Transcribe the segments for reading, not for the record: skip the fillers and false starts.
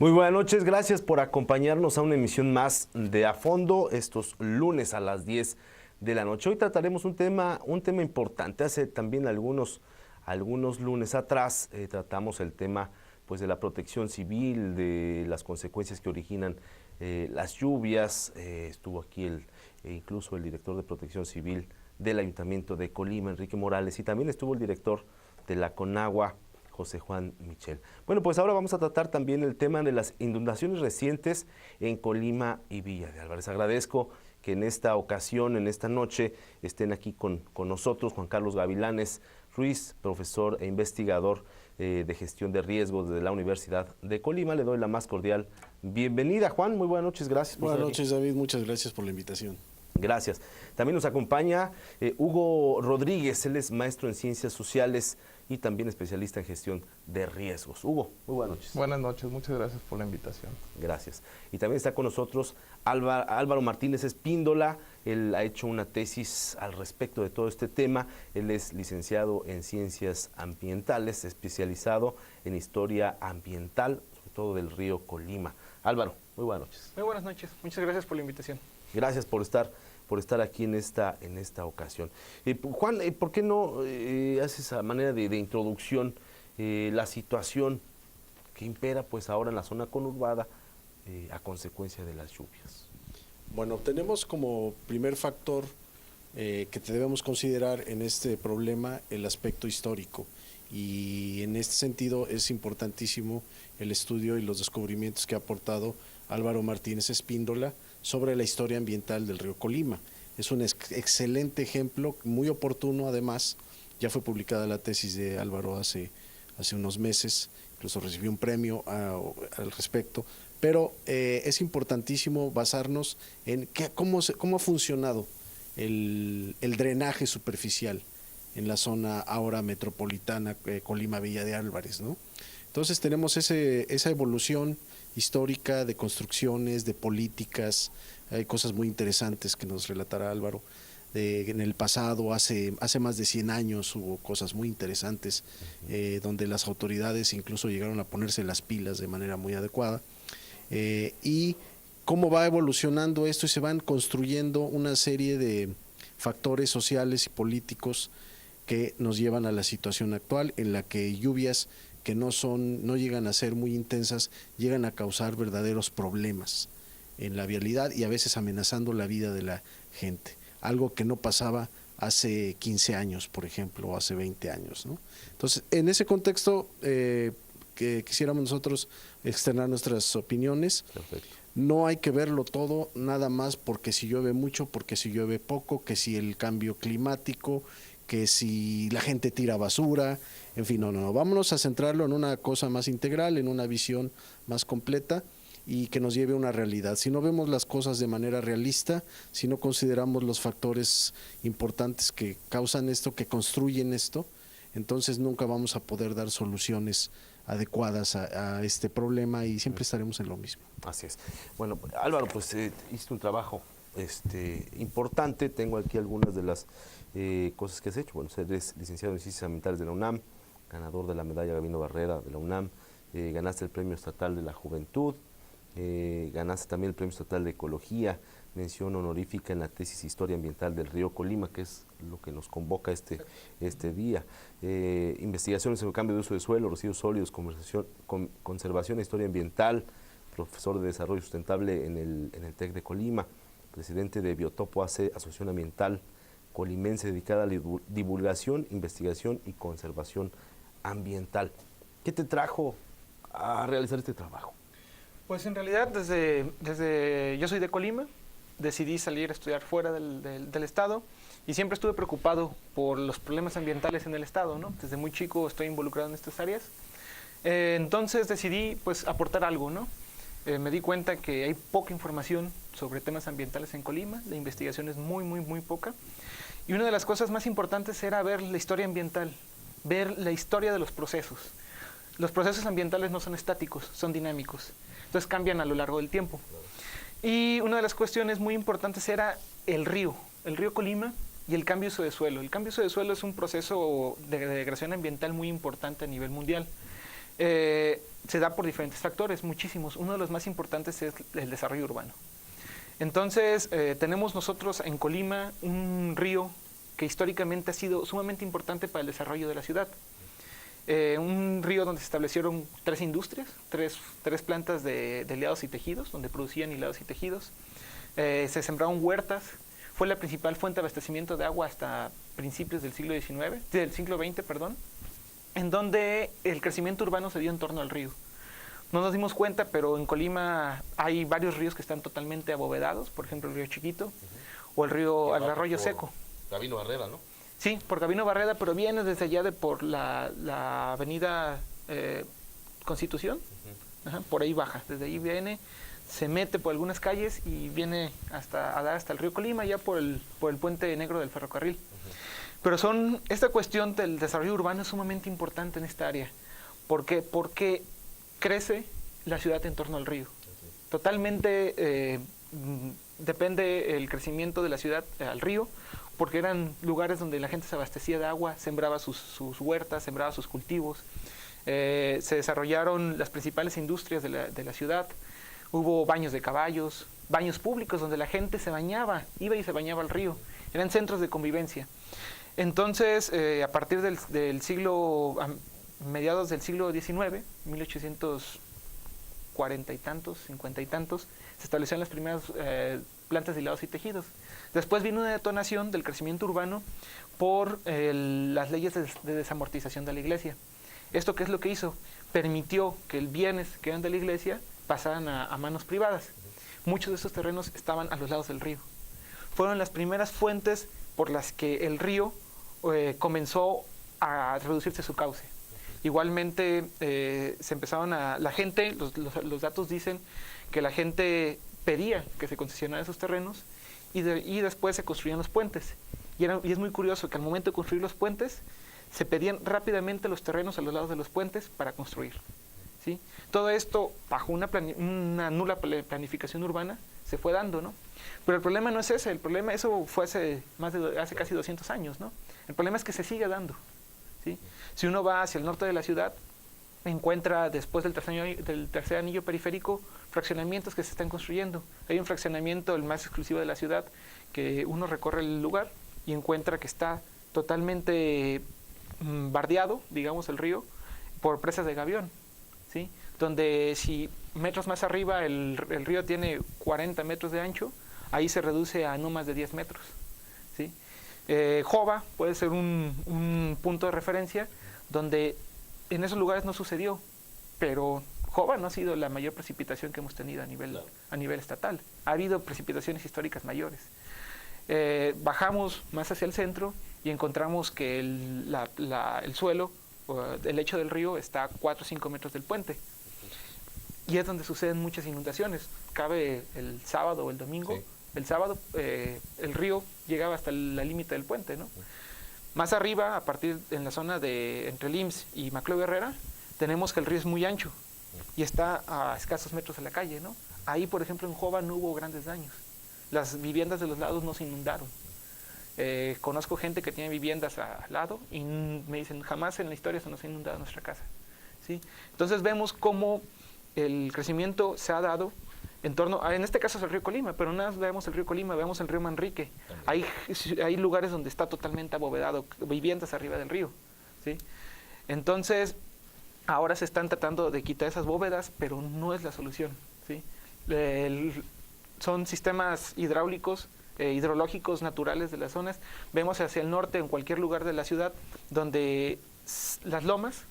Muy buenas noches, gracias por acompañarnos a una emisión más de A Fondo, estos lunes a las 10 de la noche. Hoy trataremos un tema importante. Hace también algunos lunes atrás tratamos el tema pues, de la protección civil, de las consecuencias que originan las lluvias. Estuvo aquí incluso el director de Protección Civil del Ayuntamiento de Colima, Enrique Morales, y también estuvo el director de la Conagua, José Juan Michel. Bueno, pues ahora vamos a tratar también el tema de las inundaciones recientes en Colima y Villa de Álvarez. Agradezco que en esta ocasión, en esta noche, estén aquí con nosotros Juan Carlos Gavilanes Ruiz, profesor e investigador de gestión de riesgos de la Universidad de Colima. Le doy la más cordial bienvenida, Juan. Muy buenas noches, gracias. Buenas noches, David. Muchas gracias por la invitación. Gracias. También nos acompaña Hugo Rodríguez, él es maestro en Ciencias Sociales y también especialista en gestión de riesgos. Hugo, muy buenas noches. Buenas noches, muchas gracias por la invitación. Gracias. Y también está con nosotros Álvaro Martínez Espíndola. Él ha hecho una tesis al respecto de todo este tema. Él es licenciado en Ciencias Ambientales, especializado en Historia Ambiental, sobre todo del río Colima. Álvaro, muy buenas noches. Muy buenas noches, muchas gracias por la invitación. Gracias por estar aquí en esta ocasión. Juan, ¿por qué no haces a manera de introducción la situación que impera pues ahora en la zona conurbada a consecuencia de las lluvias? Bueno, tenemos como primer factor que debemos considerar en este problema el aspecto histórico, y en este sentido es importantísimo el estudio y los descubrimientos que ha aportado Álvaro Martínez Espíndola sobre la historia ambiental del río Colima. Es un excelente ejemplo, muy oportuno además. Ya fue publicada la tesis de Álvaro hace unos meses, incluso recibió un premio al respecto, pero es importantísimo basarnos en cómo ha funcionado el drenaje superficial en la zona ahora metropolitana Colima-Villa de Álvarez, ¿no? Entonces tenemos esa evolución histórica de construcciones, de políticas. Hay cosas muy interesantes que nos relatará Álvaro. En el pasado, hace más de 100 años, hubo cosas muy interesantes donde las autoridades incluso llegaron a ponerse las pilas de manera muy adecuada. Y cómo va evolucionando esto y se van construyendo una serie de factores sociales y políticos que nos llevan a la situación actual, en la que lluvias que no llegan a ser muy intensas, llegan a causar verdaderos problemas en la vialidad y a veces amenazando la vida de la gente. Algo que no pasaba hace 15 años, por ejemplo, o hace 20 años, ¿no? Entonces, en ese contexto, que quisiéramos nosotros externar nuestras opiniones. Perfecto. No hay que verlo todo nada más porque si llueve mucho, porque si llueve poco, que si el cambio climático, que si la gente tira basura, en fin, no. Vámonos a centrarlo en una cosa más integral, en una visión más completa y que nos lleve a una realidad. Si no vemos las cosas de manera realista, si no consideramos los factores importantes que causan esto, que construyen esto, entonces nunca vamos a poder dar soluciones adecuadas a este problema y siempre estaremos en lo mismo. Así es. Bueno, Álvaro, pues hiciste un trabajo importante. Tengo aquí algunas de las cosas que has hecho. Bueno, eres licenciado en Ciencias Ambientales de la UNAM, ganador de la medalla Gabino Barrera de la UNAM, ganaste el Premio Estatal de la Juventud, ganaste también el Premio Estatal de Ecología, mención honorífica en la tesis Historia Ambiental del río Colima, que es lo que nos convoca este día. Investigaciones sobre el cambio de uso de suelo, residuos sólidos, conservación e historia ambiental, profesor de Desarrollo Sustentable en el TEC de Colima, presidente de Biotopo AC, Asociación Ambiental Colimense dedicada a la divulgación, investigación y conservación ambiental. ¿Qué te trajo a realizar este trabajo? Pues en realidad desde yo soy de Colima, decidí salir a estudiar fuera del estado y siempre estuve preocupado por los problemas ambientales en el estado, ¿no? Desde muy chico estoy involucrado en estas áreas. Entonces decidí pues aportar algo, ¿no? Me di cuenta que hay poca información sobre temas ambientales en Colima, la investigación es muy poca. Y una de las cosas más importantes era ver la historia ambiental, ver la historia de los procesos. Los procesos ambientales no son estáticos, son dinámicos. Entonces cambian a lo largo del tiempo. Y una de las cuestiones muy importantes era el río Colima y el cambio de uso de suelo. El cambio de uso de suelo es un proceso de degradación ambiental muy importante a nivel mundial. se da por diferentes factores, muchísimos. Uno de los más importantes es el desarrollo urbano. Entonces, tenemos nosotros en Colima un río que históricamente ha sido sumamente importante para el desarrollo de la ciudad. Un río donde se establecieron 3 industrias, tres plantas de hilados y tejidos, donde producían hilados y tejidos. Se sembraron huertas. Fue la principal fuente de abastecimiento de agua hasta principios del siglo XX, en donde el crecimiento urbano se dio en torno al río. No nos dimos cuenta, pero en Colima hay varios ríos que están totalmente abovedados, por ejemplo el río Chiquito o el Arroyo Seco. Gabino Barrera, ¿no? Sí, por Gabino Barrera, pero viene desde allá por la avenida Constitución, por ahí baja, desde ahí viene, se mete por algunas calles y viene a dar hasta el río Colima, ya por el puente negro del ferrocarril. Pero esta cuestión del desarrollo urbano es sumamente importante en esta área. ¿Por qué? Porque crece la ciudad en torno al río. Totalmente depende el crecimiento de la ciudad al río, porque eran lugares donde la gente se abastecía de agua, sembraba sus huertas, sembraba sus cultivos. Se desarrollaron las principales industrias de la ciudad. Hubo baños de caballos, baños públicos donde la gente se bañaba, iba y se bañaba al río. Eran centros de convivencia. Entonces, a partir mediados del siglo XIX, 1840 y tantos, 50 y tantos, se establecieron las primeras plantas de hilados y tejidos. Después vino una detonación del crecimiento urbano por las leyes de desamortización de la iglesia. ¿Esto qué es lo que hizo? Permitió que bienes que eran de la iglesia pasaran a manos privadas. Muchos de esos terrenos estaban a los lados del río. Fueron las primeras fuentes por las que el río comenzó a reducirse su cauce. Igualmente se empezaron la gente, los datos dicen que la gente pedía que se concesionaran esos terrenos y después se construían los puentes. Y es muy curioso que al momento de construir los puentes se pedían rápidamente los terrenos a los lados de los puentes para construir. ¿Sí? Todo esto bajo una nula planificación urbana se fue dando, ¿no? Pero el problema no es ese, eso fue hace casi 200 años, ¿no? El problema es que se sigue dando, ¿sí? Si uno va hacia el norte de la ciudad, encuentra después del tercer anillo periférico fraccionamientos que se están construyendo. Hay un fraccionamiento, el más exclusivo de la ciudad, que uno recorre el lugar y encuentra que está totalmente bardeado, digamos, el río, por presas de gavión, ¿sí? Donde si metros más arriba el río tiene 40 metros de ancho, ahí se reduce a no más de 10 metros, ¿sí? Jova puede ser un punto de referencia donde en esos lugares no sucedió, pero Jova no ha sido la mayor precipitación que hemos tenido a nivel estatal. Ha habido precipitaciones históricas mayores. Bajamos más hacia el centro y encontramos que el suelo, el lecho del río está a 4 o 5 metros del puente. Y es donde suceden muchas inundaciones. Cabe el sábado o el domingo. Sí. El sábado el río llegaba hasta la límite del puente, ¿no? Más arriba, a partir en la zona entre el IMSS y Macleo Herrera, tenemos que el río es muy ancho y está a escasos metros de la calle, ¿no? Ahí, por ejemplo, en Jova no hubo grandes daños. Las viviendas de los lados no se inundaron. Conozco gente que tiene viviendas al lado y me dicen, jamás en la historia se nos ha inundado nuestra casa, ¿sí? Entonces vemos cómo el crecimiento se ha dado en este caso es el río Colima, pero no vemos el río Colima, vemos el río Manrique. Hay lugares donde está totalmente abovedado, viviendas arriba del río, ¿sí? Entonces, ahora se están tratando de quitar esas bóvedas, pero no es la solución, ¿sí? Son sistemas hidráulicos, hidrológicos naturales de las zonas. Vemos hacia el norte, en cualquier lugar de la ciudad, donde las lomas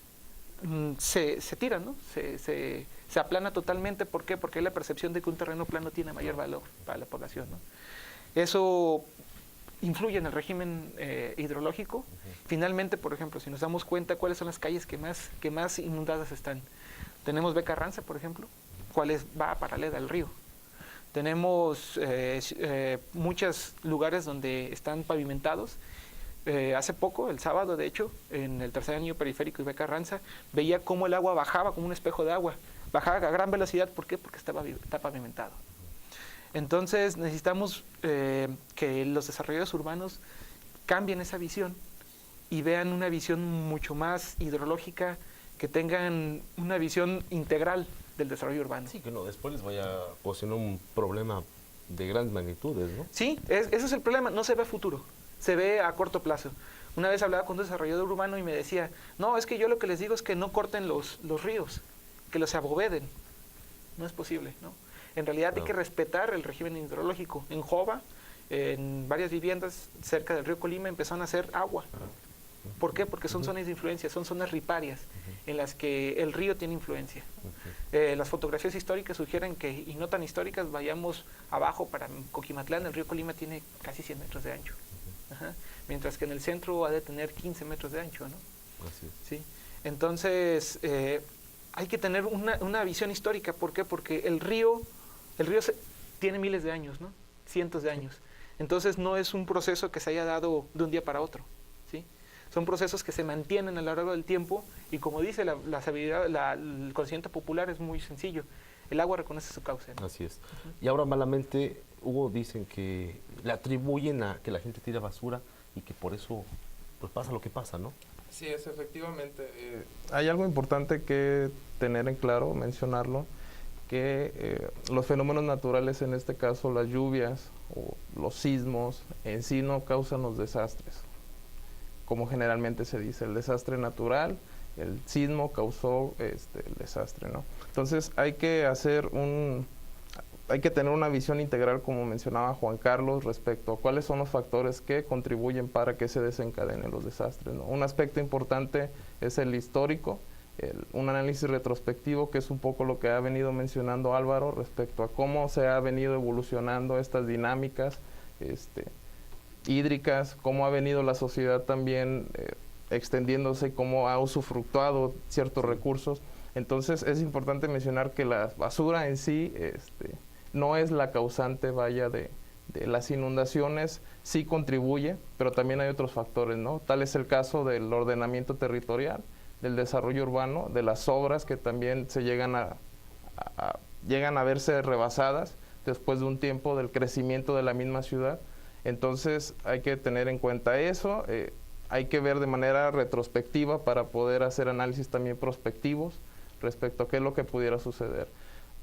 se tiran, ¿no? Se aplana totalmente. ¿Por qué? Porque hay la percepción de que un terreno plano tiene mayor valor para la población, ¿no? Eso influye en el régimen hidrológico. Finalmente, por ejemplo, si nos damos cuenta cuáles son las calles que más inundadas están. Tenemos Beca Arranza, por ejemplo, va paralela al río. Tenemos muchos lugares donde están pavimentados. Hace poco, el sábado, de hecho, en el tercer anillo periférico y Beca Arranza, veía cómo el agua bajaba como un espejo de agua. Bajaba a gran velocidad. ¿Por qué? Porque está pavimentado. Entonces, necesitamos que los desarrolladores urbanos cambien esa visión y vean una visión mucho más hidrológica, que tengan una visión integral del desarrollo urbano. Sí, que no, después les vaya a ocasionar un problema de grandes magnitudes, ¿no? Sí, ese es el problema, no se ve a futuro, se ve a corto plazo. Una vez hablaba con un desarrollador urbano y me decía, no, es que yo lo que les digo es que no corten los ríos, que los aboveden. No es posible, ¿no? En realidad hay que respetar el régimen hidrológico. En Jova, en varias viviendas cerca del río Colima empezaron a hacer agua. ¿Por qué? Porque son zonas de influencia, son zonas riparias en las que el río tiene influencia. Las fotografías históricas sugieren que, y no tan históricas, vayamos abajo para Coquimatlán, el río Colima tiene casi 100 metros de ancho. Ajá. Mientras que en el centro ha de tener 15 metros de ancho, ¿no? Así es. ¿Sí? Entonces, hay que tener una visión histórica. ¿Por qué? Porque el río tiene miles de años, ¿no? Cientos de años. Entonces, no es un proceso que se haya dado de un día para otro, ¿sí? Son procesos que se mantienen a lo largo del tiempo y, como dice la sabiduría, el conocimiento popular es muy sencillo. El agua reconoce su cauce, ¿no? Así es. Y ahora malamente, Hugo, dicen que le atribuyen a que la gente tira basura y que por eso pues pasa lo que pasa, ¿no? Sí, es efectivamente. Hay algo importante que tener en claro, mencionarlo, que los fenómenos naturales, en este caso las lluvias o los sismos, en sí no causan los desastres, como generalmente se dice. El desastre natural, el sismo causó el desastre, ¿no? Entonces hay que tener una visión integral, como mencionaba Juan Carlos, respecto a cuáles son los factores que contribuyen para que se desencadenen los desastres, ¿no? Un aspecto importante es el histórico, un análisis retrospectivo, que es un poco lo que ha venido mencionando Álvaro respecto a cómo se ha venido evolucionando estas dinámicas hídricas, cómo ha venido la sociedad también extendiéndose, cómo ha usufructuado ciertos recursos. Entonces es importante mencionar que la basura en sí no es la causante, vaya, de las inundaciones. Sí contribuye, pero también hay otros factores, ¿no? Tal es el caso del ordenamiento territorial, del desarrollo urbano, de las obras que también se llegan a verse rebasadas después de un tiempo del crecimiento de la misma ciudad. Entonces hay que tener en cuenta eso, hay que ver de manera retrospectiva para poder hacer análisis también prospectivos respecto a qué es lo que pudiera suceder.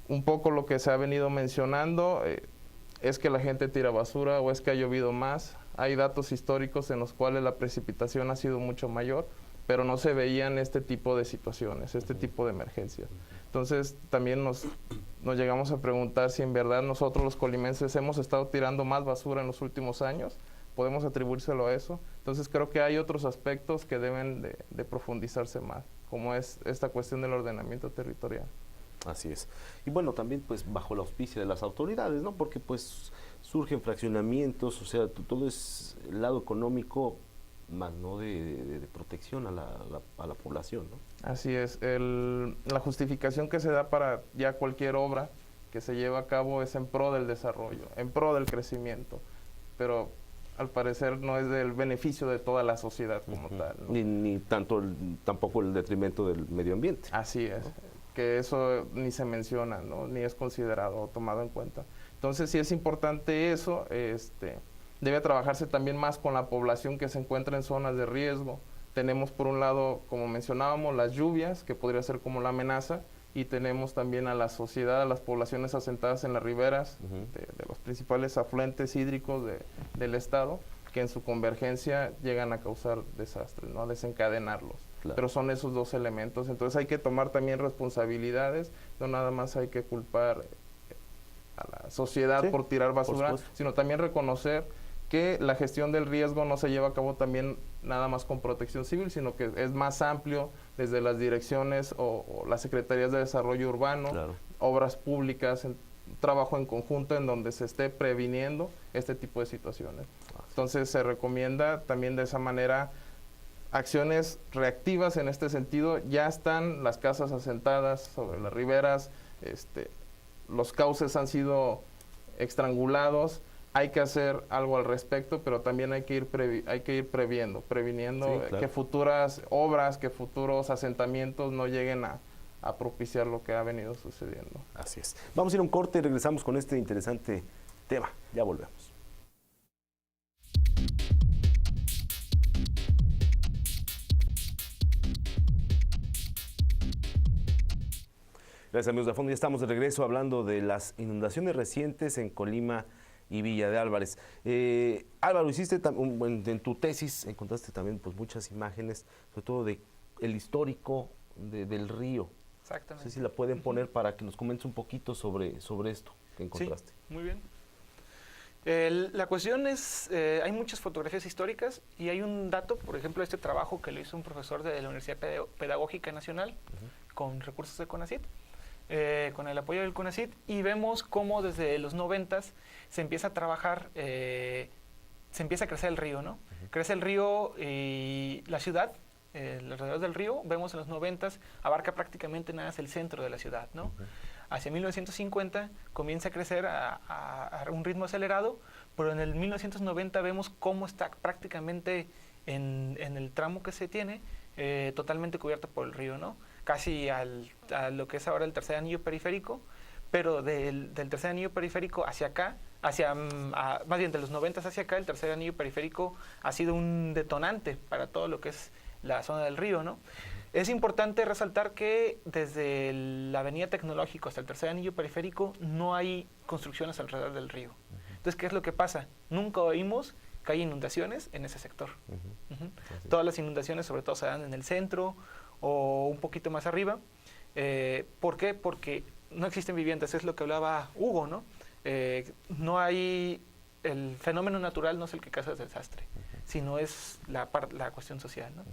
Un poco lo que se ha venido mencionando es que la gente tira basura o es que ha llovido más. Hay datos históricos en los cuales la precipitación ha sido mucho mayor, pero no se veían este tipo de situaciones, este tipo de emergencias. Entonces también nos llegamos a preguntar si en verdad nosotros los colimenses hemos estado tirando más basura en los últimos años. ¿Podemos atribuírselo a eso? Entonces creo que hay otros aspectos que deben de profundizarse más, como es esta cuestión del ordenamiento territorial. Así es. Y bueno, también pues bajo la auspicia de las autoridades, ¿no? Porque pues surgen fraccionamientos, o sea, todo es el lado económico, más no de protección a la población, ¿no? Así es. La justificación que se da para ya cualquier obra que se lleva a cabo es en pro del desarrollo, en pro del crecimiento, pero al parecer no es del beneficio de toda la sociedad como tal, ¿no? Ni tampoco el detrimento del medio ambiente. Así es, ¿no? Que eso ni se menciona, ¿no? Ni es considerado o tomado en cuenta. Entonces sí es importante eso, debe trabajarse también más con la población que se encuentra en zonas de riesgo. Tenemos por un lado, como mencionábamos, las lluvias, que podría ser como la amenaza, y tenemos también a la sociedad, a las poblaciones asentadas en las riberas de los principales afluentes hídricos del estado, que en su convergencia llegan a causar desastres, ¿no? A desencadenarlos. Claro. Pero son esos dos elementos, entonces hay que tomar también responsabilidades, no nada más hay que culpar a la sociedad por tirar basura, sino también reconocer que la gestión del riesgo no se lleva a cabo también nada más con Protección Civil, sino que es más amplio desde las direcciones o las secretarías de desarrollo urbano, obras públicas, trabajo en conjunto en donde se esté previniendo este tipo de situaciones. Entonces se recomienda también de esa manera acciones reactivas en este sentido. Ya están las casas asentadas sobre las riberas, los cauces han sido estrangulados, hay que hacer algo al respecto, pero también hay que ir previniendo que futuras obras, que futuros asentamientos no lleguen a propiciar lo que ha venido sucediendo. Así es. Vamos a ir a un corte y regresamos con este interesante tema. Ya volvemos. Gracias, amigos de A Fondo. Ya estamos de regreso hablando de las inundaciones recientes en Colima y Villa de Álvarez. Álvaro, hiciste en tu tesis, encontraste también pues muchas imágenes, sobre todo de el histórico del río. Exactamente. No sé si la pueden poner para que nos comentes un poquito sobre esto que encontraste. Sí, muy bien. La cuestión es, hay muchas fotografías históricas y hay un dato, por ejemplo, este trabajo que lo hizo un profesor de la Universidad Pedagógica Nacional con recursos de CONACYT, con el apoyo del CONACYT, y vemos cómo desde los 90s se empieza a trabajar, se empieza a crecer el río, ¿no? Crece el río y la ciudad, alrededor del río, vemos en los 90s, abarca prácticamente nada más el centro de la ciudad, ¿no? Hacia 1950 comienza a crecer a un ritmo acelerado, pero en el 1990 vemos cómo está prácticamente en el tramo que se tiene, totalmente cubierto por el río, ¿no? Casi a lo que es ahora el tercer anillo periférico, pero del tercer anillo periférico hacia acá, más bien de los 90 hacia acá, el tercer anillo periférico ha sido un detonante para todo lo que es la zona del río, ¿no? Es importante resaltar que desde la avenida Tecnológico hasta el tercer anillo periférico no hay construcciones alrededor del río. Entonces, ¿qué es lo que pasa? Nunca oímos que hay inundaciones en ese sector. Todas las inundaciones sobre todo se dan en el centro o un poquito más arriba. ¿Por qué? Porque no existen viviendas, es lo que hablaba Hugo, ¿no? No hay, el fenómeno natural no es el que causa el desastre, sino es la cuestión social, ¿no?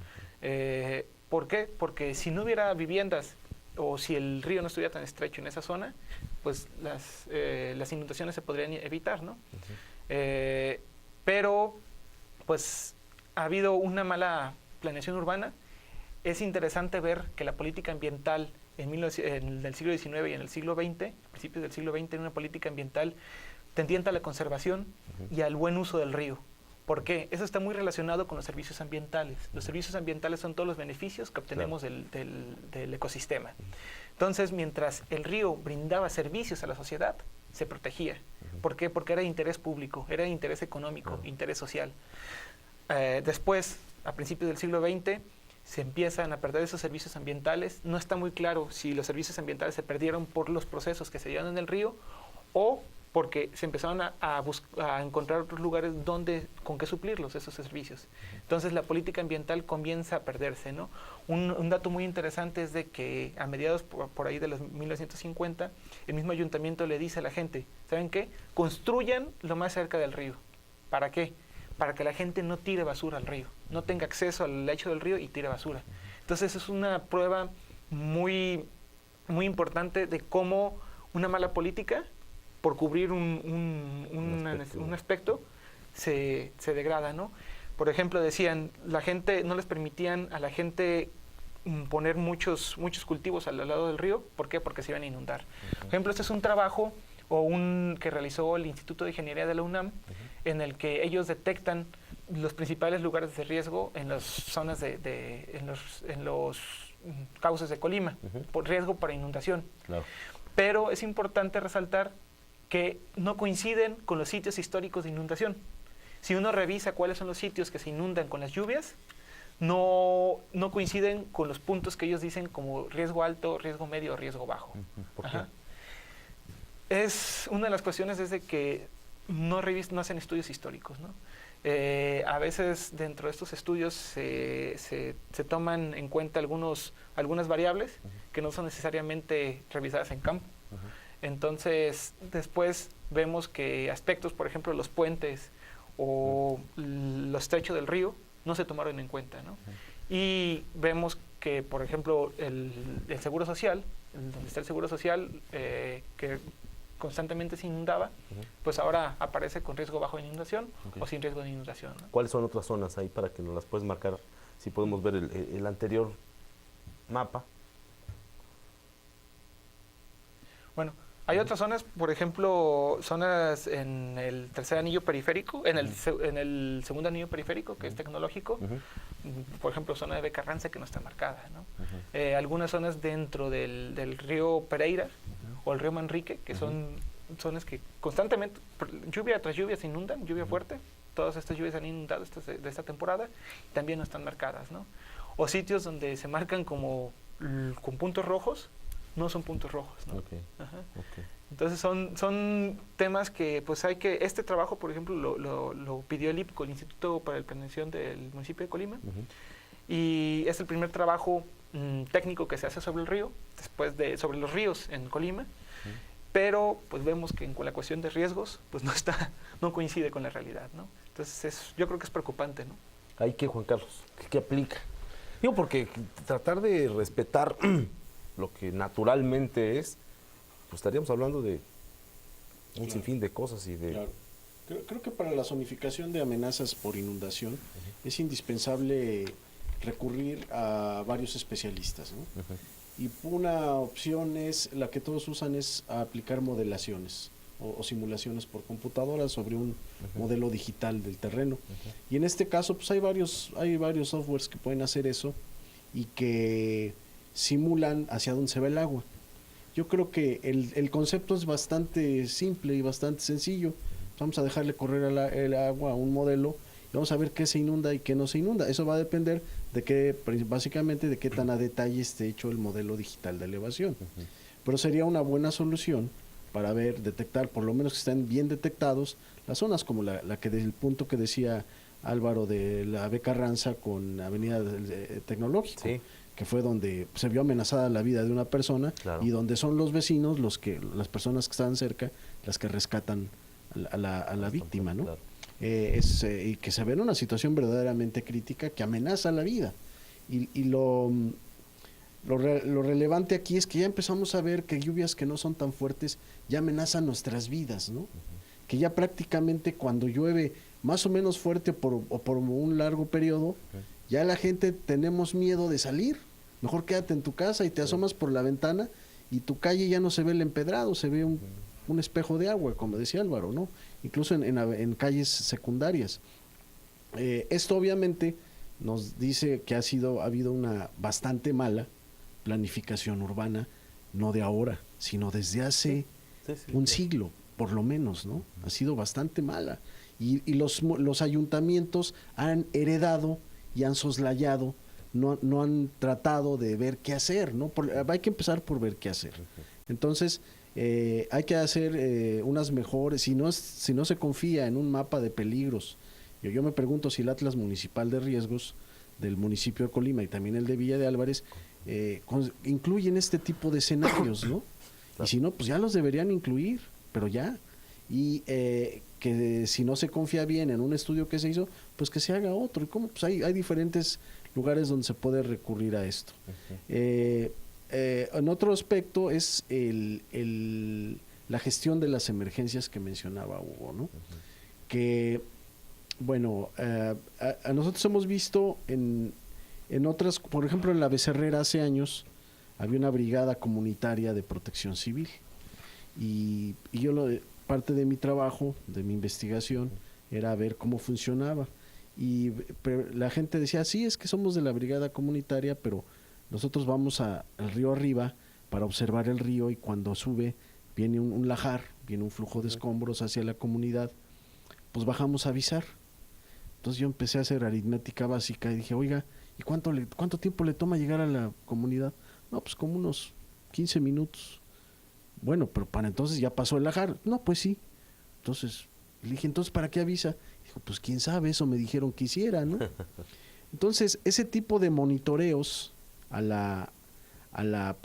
¿Por qué? Porque si no hubiera viviendas o si el río no estuviera tan estrecho en esa zona, pues las inundaciones se podrían evitar, ¿no? Pero pues ha habido una mala planeación urbana. Es interesante ver que la política ambiental en el siglo XIX y en el siglo XX, principios del siglo XX, en una política ambiental tendiente a la conservación y al buen uso del río. ¿Por qué? Eso está muy relacionado con los servicios ambientales. Los servicios ambientales son todos los beneficios que obtenemos del ecosistema. Entonces, mientras el río brindaba servicios a la sociedad, se protegía. ¿Por qué? Porque era de interés público, era de interés económico, interés social. Después, a principios del siglo XX, se empiezan a perder esos servicios ambientales. No está muy claro si los servicios ambientales se perdieron por los procesos que se dieron en el río o porque se empezaron a encontrar otros lugares con que suplirlos, esos servicios. Entonces la política ambiental comienza a perderse, ¿no? Un dato muy interesante es de que a mediados por ahí de los 1950, el mismo ayuntamiento le dice a la gente, ¿saben qué? Construyan lo más cerca del río. ¿Para qué? Para que la gente no tire basura al río, no tenga acceso al lecho del río y tire basura. Entonces es una prueba muy, muy importante de cómo una mala política, por cubrir un aspecto, se degrada, ¿no? Por ejemplo, decían, no les permitían a la gente poner muchos cultivos al lado del río. ¿Por qué? Porque se iban a inundar. Por ejemplo, este es un trabajo que realizó el Instituto de Ingeniería de la UNAM, en el que ellos detectan los principales lugares de riesgo en las zonas en los cauces de Colima, por riesgo para inundación. Claro. Pero es importante resaltar que no coinciden con los sitios históricos de inundación. Si uno revisa cuáles son los sitios que se inundan con las lluvias, no coinciden con los puntos que ellos dicen como riesgo alto, riesgo medio o riesgo bajo. ¿Por qué? Es una de las cuestiones es de que no hacen estudios históricos, ¿no? A veces dentro de estos estudios se toman en cuenta algunas variables que no son necesariamente revisadas en campo. Entonces, después vemos que aspectos, por ejemplo, los puentes o lo estrecho del río, no se tomaron en cuenta, ¿no? Y vemos que, por ejemplo, el Seguro Social, donde está el Seguro Social, que constantemente se inundaba, pues ahora aparece con riesgo bajo de inundación o sin riesgo de inundación, ¿no? ¿Cuáles son otras zonas ahí para que nos las puedes marcar? Si podemos ver el anterior mapa. Bueno, hay otras zonas, por ejemplo, zonas en el tercer anillo periférico, en el segundo anillo periférico, que es tecnológico, por ejemplo, zona de Becarranza que no está marcada, ¿no? Algunas zonas dentro del río Pereira o el río Manrique, que son zonas que constantemente, lluvia tras lluvia, se inundan, lluvia fuerte. Todas estas lluvias han inundado de esta temporada, también no están marcadas, ¿no? O sitios donde se marcan como con puntos rojos, no son puntos rojos, ¿no? Ok, Ajá. ok. Entonces son temas que pues este trabajo, por ejemplo, lo pidió el IPCO, el Instituto para la Planeación del municipio de Colima, y es el primer trabajo técnico que se hace sobre el río, sobre los ríos en Colima, pero pues vemos que con la cuestión de riesgos pues no coincide con la realidad, ¿no? Entonces yo creo que es preocupante, ¿no? ¿Ahí qué, Juan Carlos? ¿Qué aplica? Digo, porque tratar de respetar lo que naturalmente es, pues estaríamos hablando de un sinfín de cosas y de... Claro. Creo que para la zonificación de amenazas por inundación es indispensable recurrir a varios especialistas, ¿no? Y una opción es, la que todos usan, es aplicar modelaciones o simulaciones por computadora sobre un modelo digital del terreno. Y en este caso, pues hay varios softwares que pueden hacer eso y que simulan hacia dónde se va el agua. Yo creo que el concepto es bastante simple y bastante sencillo. Vamos a dejarle correr el agua a un modelo y vamos a ver qué se inunda y qué no se inunda. Eso va a depender básicamente de qué tan a detalle esté hecho el modelo digital de elevación. Pero sería una buena solución para detectar, por lo menos que estén bien detectados, las zonas como la que del punto que decía Álvaro de la B. Carranza con Avenida Tecnológico. Sí. Que fue donde se vio amenazada la vida de una persona, claro. Y donde son los vecinos, las personas que estaban cerca, las que rescatan a la víctima, ¿no? Claro. Y que se ve en una situación verdaderamente crítica que amenaza la vida. Y lo relevante aquí es que ya empezamos a ver que lluvias que no son tan fuertes ya amenazan nuestras vidas, ¿no? Que ya prácticamente cuando llueve más o menos fuerte o por un largo periodo, ya la gente tenemos miedo de salir. Mejor quédate en tu casa y te asomas por la ventana y tu calle ya no se ve el empedrado, se ve un espejo de agua, como decía Álvaro, ¿no? Incluso en calles secundarias. Esto obviamente nos dice que ha habido una bastante mala planificación urbana, no de ahora, sino desde hace un siglo, por lo menos, ¿no? Ha sido bastante mala. Y los ayuntamientos han heredado y han soslayado, no han tratado de ver qué hacer, ¿no? Hay que empezar por ver qué hacer. Entonces, hay que hacer unas mejores, si no se confía en un mapa de peligros. Yo me pregunto si el Atlas Municipal de Riesgos del municipio de Colima y también el de Villa de Álvarez incluyen este tipo de escenarios, ¿no? Claro. Y si no, pues ya los deberían incluir, pero ya. Y que si no se confía bien en un estudio que se hizo, pues que se haga otro. ¿Y cómo? Pues hay diferentes lugares donde se puede recurrir a esto. En otro aspecto es la gestión de las emergencias que mencionaba Hugo, ¿no? Que, bueno, a nosotros hemos visto en otras, por ejemplo en la Becerrera hace años, había una brigada comunitaria de protección civil. Y parte de mi trabajo, de mi investigación, era ver cómo funcionaba. Pero la gente decía, sí, es que somos de la brigada comunitaria, pero nosotros vamos al río arriba para observar el río y cuando sube viene un lajar, viene un flujo de escombros hacia la comunidad, pues bajamos a avisar. Entonces yo empecé a hacer aritmética básica y dije, oiga, ¿y cuánto tiempo le toma llegar a la comunidad? No, pues como unos 15 minutos. Bueno, pero para entonces ya pasó el lajar. No, pues sí. Entonces le dije, ¿entonces para qué avisa? Dijo, pues quién sabe, eso me dijeron que hiciera, ¿no? Entonces, ese tipo de monitoreos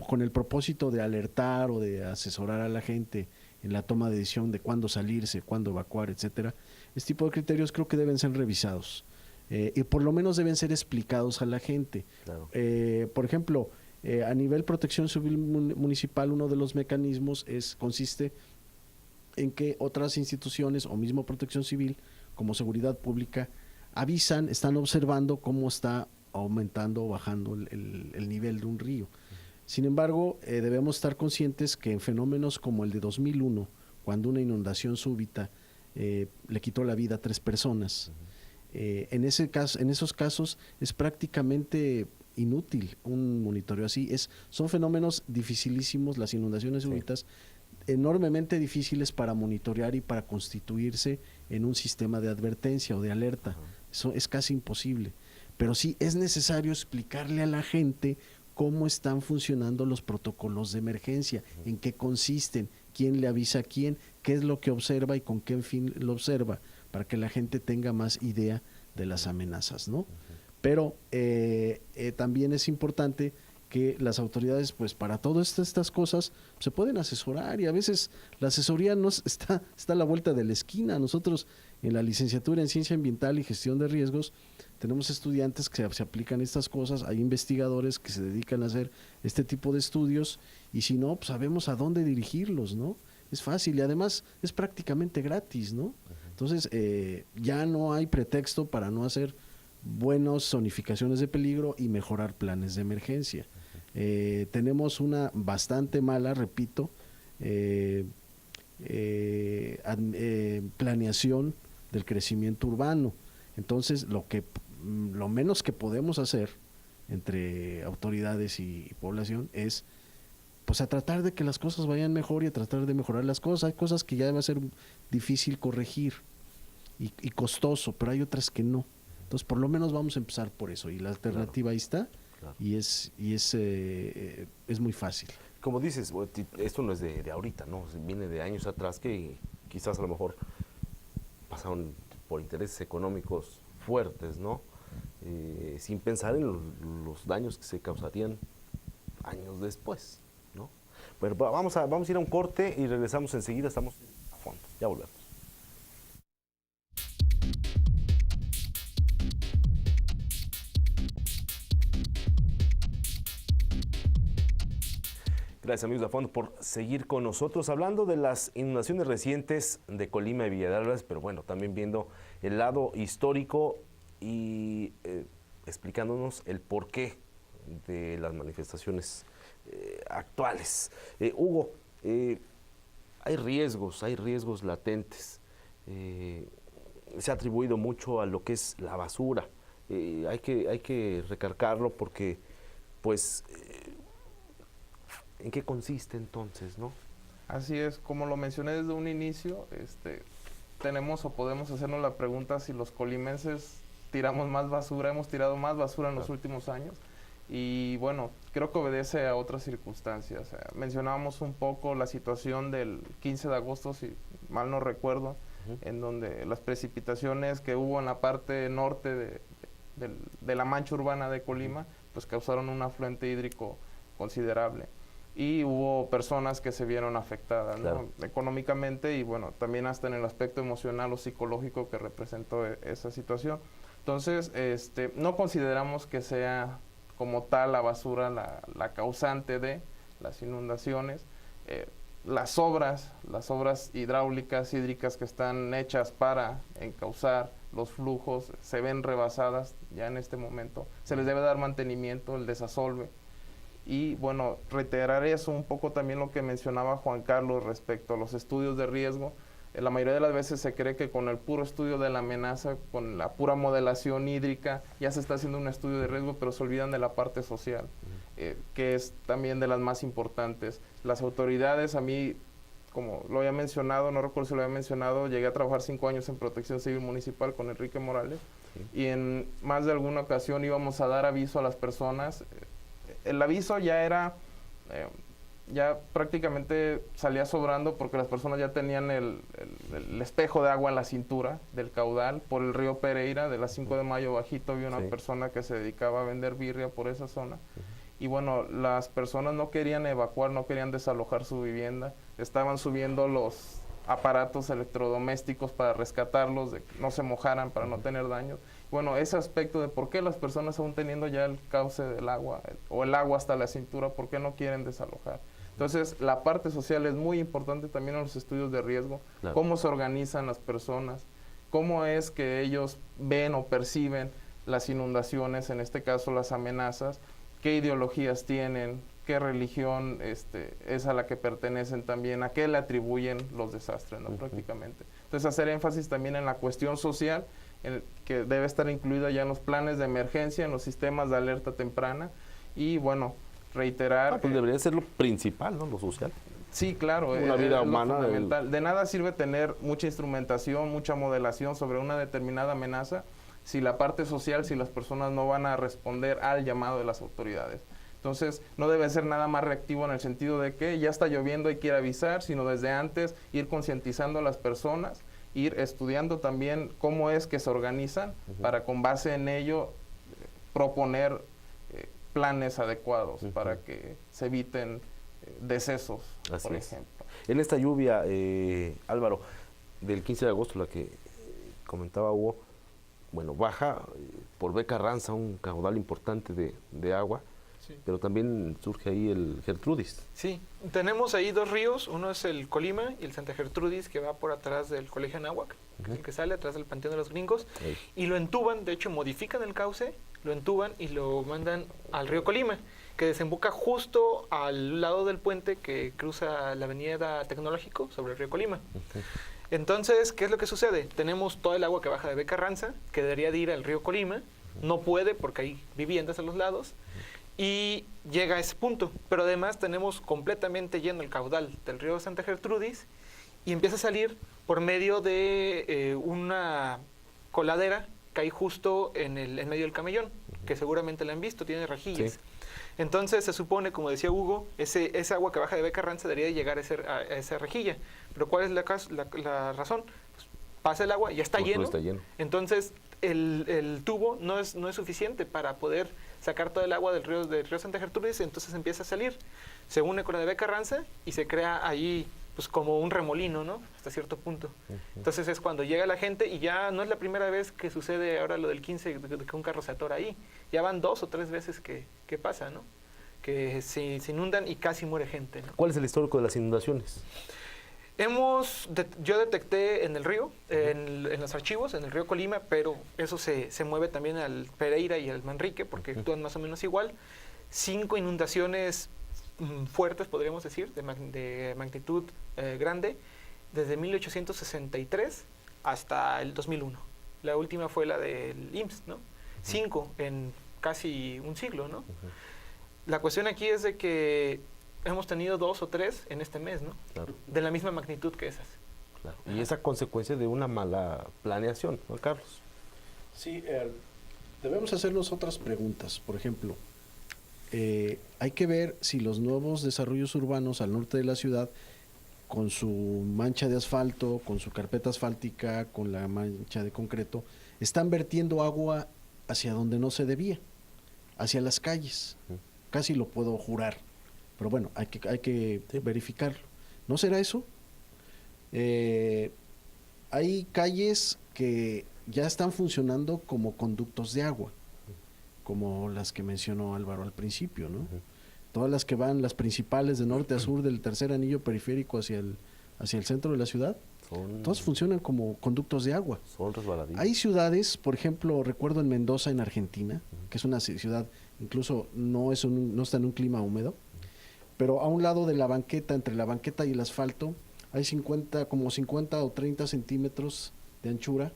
con el propósito de alertar o de asesorar a la gente en la toma de decisión de cuándo salirse, cuándo evacuar, etcétera, este tipo de criterios creo que deben ser revisados y por lo menos deben ser explicados a la gente. Claro. Por ejemplo, a nivel protección civil municipal, uno de los mecanismos consiste en que otras instituciones o mismo protección civil como seguridad pública avisan, están observando cómo está aumentando o bajando el nivel de un río. Sin embargo, debemos estar conscientes que en fenómenos como el de 2001, cuando una inundación súbita le quitó la vida a 3 personas, en esos casos es prácticamente inútil un monitoreo así. Son fenómenos dificilísimos, las inundaciones súbitas, enormemente difíciles para monitorear y para constituirse en un sistema de advertencia o de alerta. Eso es casi imposible. Pero sí es necesario explicarle a la gente cómo están funcionando los protocolos de emergencia, en qué consisten, quién le avisa a quién, qué es lo que observa y con qué fin lo observa, para que la gente tenga más idea de las amenazas, ¿no? Pero también es importante que las autoridades, pues para todas estas cosas, se pueden asesorar, y a veces la asesoría no está a la vuelta de la esquina. Nosotros en la licenciatura en Ciencia Ambiental y Gestión de Riesgos tenemos estudiantes que se aplican estas cosas, hay investigadores que se dedican a hacer este tipo de estudios, y si no, pues sabemos a dónde dirigirlos, ¿no? Es fácil y además es prácticamente gratis, ¿no? Entonces ya no hay pretexto para no hacer buenas zonificaciones de peligro y mejorar planes de emergencia. Tenemos una bastante mala, repito, planeación del crecimiento urbano. Entonces, lo menos que podemos hacer entre autoridades y población es pues a tratar de que las cosas vayan mejor y a tratar de mejorar las cosas. Hay cosas que ya va a ser difícil corregir y costoso, pero hay otras que no. Entonces, por lo menos vamos a empezar por eso, y la alternativa ahí está, y es muy fácil. Como dices, esto no es de ahorita, ¿no? Viene de años atrás que quizás a lo mejor pasaron por intereses económicos fuertes, ¿no? Sin pensar en los daños que se causarían años después, ¿no? Pero vamos a ir a un corte y regresamos enseguida, estamos a fondo, ya volvemos. Gracias, amigos de A Fondo, por seguir con nosotros hablando de las inundaciones recientes de Colima y Villa de Álvarez, pero bueno, también viendo el lado histórico y explicándonos el porqué de las manifestaciones actuales. Hugo, hay riesgos latentes. Se ha atribuido mucho a lo que es la basura. Hay que recargarlo porque, pues, ¿en qué consiste entonces, no? Así es, como lo mencioné desde un inicio, tenemos o podemos hacernos la pregunta si los colimenses tiramos más basura, hemos tirado más basura en los últimos años, y bueno, creo que obedece a otras circunstancias. Mencionábamos un poco la situación del 15 de agosto, si mal no recuerdo, en donde las precipitaciones que hubo en la parte norte de la mancha urbana de Colima, pues causaron un afluente hídrico considerable. Y hubo personas que se vieron afectadas, claro, ¿no? Económicamente, y bueno, también hasta en el aspecto emocional o psicológico que representó esa situación. Entonces, no consideramos que sea como tal la basura la causante de las inundaciones. Las obras hidráulicas, hídricas que están hechas para encauzar los flujos se ven rebasadas ya en este momento. Se les debe dar mantenimiento, el desasolve. Y bueno, reiterar eso un poco también lo que mencionaba Juan Carlos respecto a los estudios de riesgo. La mayoría de las veces se cree que con el puro estudio de la amenaza, con la pura modelación hídrica, ya se está haciendo un estudio de riesgo, pero se olvidan de la parte social, que es también de las más importantes. Las autoridades, a mí, como lo había mencionado, no recuerdo si lo había mencionado, llegué a trabajar 5 años en Protección Civil Municipal con Enrique Morales, y en más de alguna ocasión íbamos a dar aviso a las personas. El aviso ya era, ya prácticamente salía sobrando porque las personas ya tenían el espejo de agua en la cintura del caudal por el río Pereira. De la 5 de Mayo bajito había una persona que se dedicaba a vender birria por esa zona. Y bueno, las personas no querían evacuar, no querían desalojar su vivienda, estaban subiendo los aparatos electrodomésticos para rescatarlos, de que no se mojaran, para no tener daños. Bueno, ese aspecto de por qué las personas aún teniendo ya el cauce del agua o el agua hasta la cintura, ¿por qué no quieren desalojar? Entonces, la parte social es muy importante también en los estudios de riesgo, claro, cómo se organizan las personas, cómo es que ellos ven o perciben las inundaciones, en este caso las amenazas, qué ideologías tienen, qué religión es a la que pertenecen también, a qué le atribuyen los desastres, ¿no? Prácticamente. Entonces, hacer énfasis también en la cuestión social, que debe estar incluida ya en los planes de emergencia, en los sistemas de alerta temprana, y bueno, reiterar... pues debería ser lo principal, ¿no? Lo social. Sí, claro. Una vida humana. Fundamental. De nada sirve tener mucha instrumentación, mucha modelación sobre una determinada amenaza, si la parte social, si las personas no van a responder al llamado de las autoridades. Entonces, no debe ser nada más reactivo en el sentido de que ya está lloviendo, hay que ir a avisar, sino desde antes ir concientizando a las personas, ir estudiando también cómo es que se organizan para con base en ello proponer planes adecuados para que se eviten decesos, Así por es. ejemplo. En esta lluvia, Álvaro, del 15 de agosto, la que comentaba Hugo, bueno, baja por Beca Ranza un caudal importante de agua, Sí. pero también surge ahí el Gertrudis. Sí, tenemos ahí dos ríos, uno es el Colima y el Santa Gertrudis, que va por atrás del Colegio Anáhuac, que es el que sale atrás del Panteón de los Gringos, Ahí. y lo entuban, de hecho modifican el cauce, lo entuban y lo mandan al río Colima, que desemboca justo al lado del puente que cruza la avenida Tecnológico sobre el río Colima. Entonces, ¿qué es lo que sucede? Tenemos todo el agua que baja de Beca Ranza, que debería de ir al río Colima, no puede porque hay viviendas a los lados, y llega a ese punto. Pero además tenemos completamente lleno el caudal del río Santa Gertrudis y empieza a salir por medio de una coladera que hay justo en medio del camellón, que seguramente la han visto, tiene rejillas. Sí. Entonces se supone, como decía Hugo, ese agua que baja de Beca Ranza debería de llegar a esa rejilla. Pero ¿cuál es la razón? Pues pasa el agua, ya está Porque no lleno. está lleno. Entonces el tubo no es suficiente para poder sacar todo el agua del río Santa Gertrudis, entonces empieza a salir, se une con la de Beca Ranza y se crea ahí pues como un remolino, ¿no? Hasta cierto punto. Entonces es cuando llega la gente y ya no es la primera vez que sucede ahora lo del 15, de que un carro se atora ahí. Ya van 2 o 3 veces que pasa, ¿no? Que se inundan y casi muere gente, ¿no? ¿Cuál es el histórico de las inundaciones? Yo detecté en el río, en los archivos, en el río Colima, pero eso se mueve también al Pereira y al Manrique, porque actúan más o menos igual. 5 inundaciones fuertes, podríamos decir, de magnitud grande, desde 1863 hasta el 2001. La última fue la del IMSS, ¿no? 5 en casi un siglo, ¿no? La cuestión aquí es de que hemos tenido 2 o 3 en este mes, ¿no? Claro, De la misma magnitud que esas. claro. Y esa consecuencia de una mala planeación, Juan Carlos. Sí, debemos hacernos otras preguntas. Por ejemplo, hay que ver si los nuevos desarrollos urbanos al norte de la ciudad, con su mancha de asfalto, con su carpeta asfáltica, con la mancha de concreto, están vertiendo agua hacia donde no se debía, hacia las calles. Casi lo puedo jurar. Pero bueno, hay que verificarlo. ¿No será eso? Hay calles que ya están funcionando como conductos de agua, como las que mencionó Álvaro al principio, ¿no? Todas las que van, las principales de norte a sur del tercer anillo periférico hacia el centro de la ciudad, todas funcionan como conductos de agua. Son resbaladillas. Hay ciudades, por ejemplo, recuerdo en Mendoza, en Argentina, que es una ciudad, incluso no está en un clima húmedo, pero a un lado de la banqueta, entre la banqueta y el asfalto, hay 50 o 30 centímetros de anchura,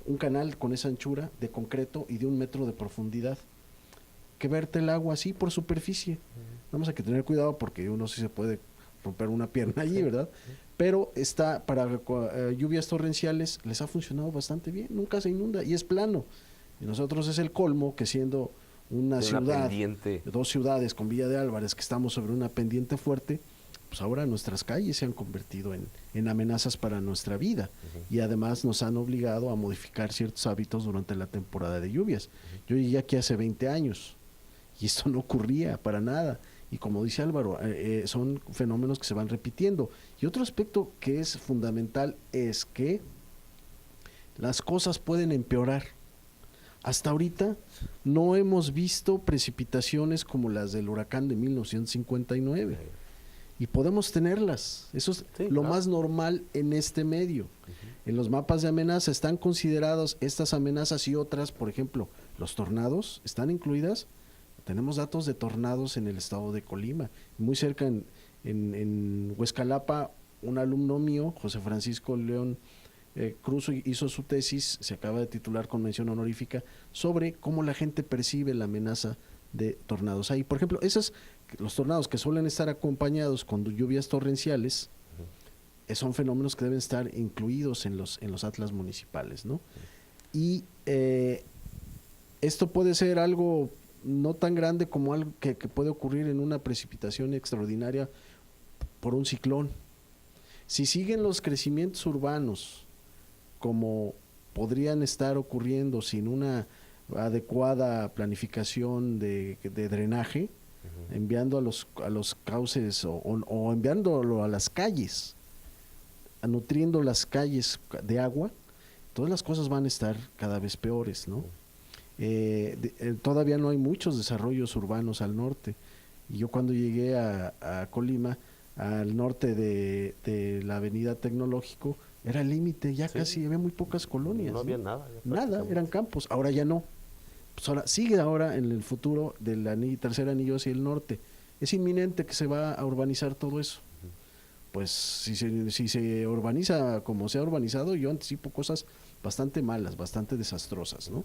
un canal con esa anchura de concreto y de 1 metro de profundidad, que verte el agua así por superficie. Vamos a que tener cuidado porque uno sí se puede romper una pierna allí, ¿verdad? Pero está para lluvias torrenciales, les ha funcionado bastante bien, nunca se inunda y es plano. Y nosotros es el colmo que siendo una ciudad, pendiente. 2 ciudades con Villa de Álvarez, que estamos sobre una pendiente fuerte, pues ahora nuestras calles se han convertido en amenazas para nuestra vida y además nos han obligado a modificar ciertos hábitos durante la temporada de lluvias. Yo llegué aquí hace 20 años y esto no ocurría para nada. Y como dice Álvaro, son fenómenos que se van repitiendo. Y otro aspecto que es fundamental es que las cosas pueden empeorar. Hasta ahorita no hemos visto precipitaciones como las del huracán de 1959 y podemos tenerlas. Eso es lo más normal en este medio. En los mapas de amenaza están consideradas estas amenazas y otras, por ejemplo, los tornados están incluidas. Tenemos datos de tornados en el estado de Colima. Muy cerca en Huescalapa, un alumno mío, José Francisco León Cruz, hizo su tesis, se acaba de titular con mención honorífica, sobre cómo la gente percibe la amenaza de tornados. Ahí, por ejemplo, los tornados que suelen estar acompañados con lluvias torrenciales, son fenómenos que deben estar incluidos en los atlas municipales, ¿no? Y esto puede ser algo no tan grande como algo que puede ocurrir en una precipitación extraordinaria por un ciclón. Si siguen los crecimientos urbanos como podrían estar ocurriendo sin una adecuada planificación de drenaje, enviando a los cauces o enviándolo a las calles, nutriendo las calles de agua, todas las cosas van a estar cada vez peores, ¿no? Todavía no hay muchos desarrollos urbanos al norte. Y yo cuando llegué a Colima, al norte de la avenida Tecnológico, era el límite, ya casi había muy pocas colonias. No había nada. Nada, eran campos, ahora ya no. Pues ahora, sigue ahora en el futuro del tercer anillo hacia el norte. Es inminente que se va a urbanizar todo eso. Pues si se urbaniza como se ha urbanizado, yo anticipo cosas bastante malas, bastante desastrosas, ¿no?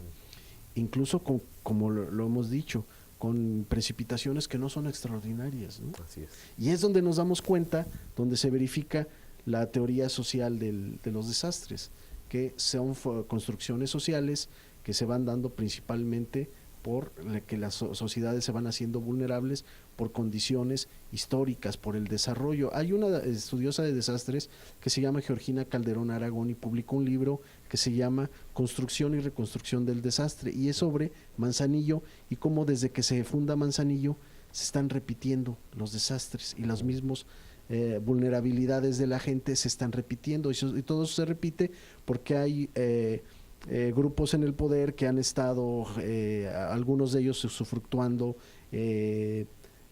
Incluso como lo hemos dicho, con precipitaciones que no son extraordinarias, ¿no? Así es. Y es donde nos damos cuenta, donde se verifica la teoría social de los desastres, que son construcciones sociales que se van dando principalmente por que las sociedades se van haciendo vulnerables por condiciones históricas, por el desarrollo. Hay una estudiosa de desastres que se llama Georgina Calderón Aragón y publicó un libro que se llama Construcción y Reconstrucción del Desastre, y es sobre Manzanillo y cómo desde que se funda Manzanillo se están repitiendo los desastres y los mismos vulnerabilidades de la gente se están repitiendo, y todo eso se repite porque hay grupos en el poder que han estado, algunos de ellos usufructuando,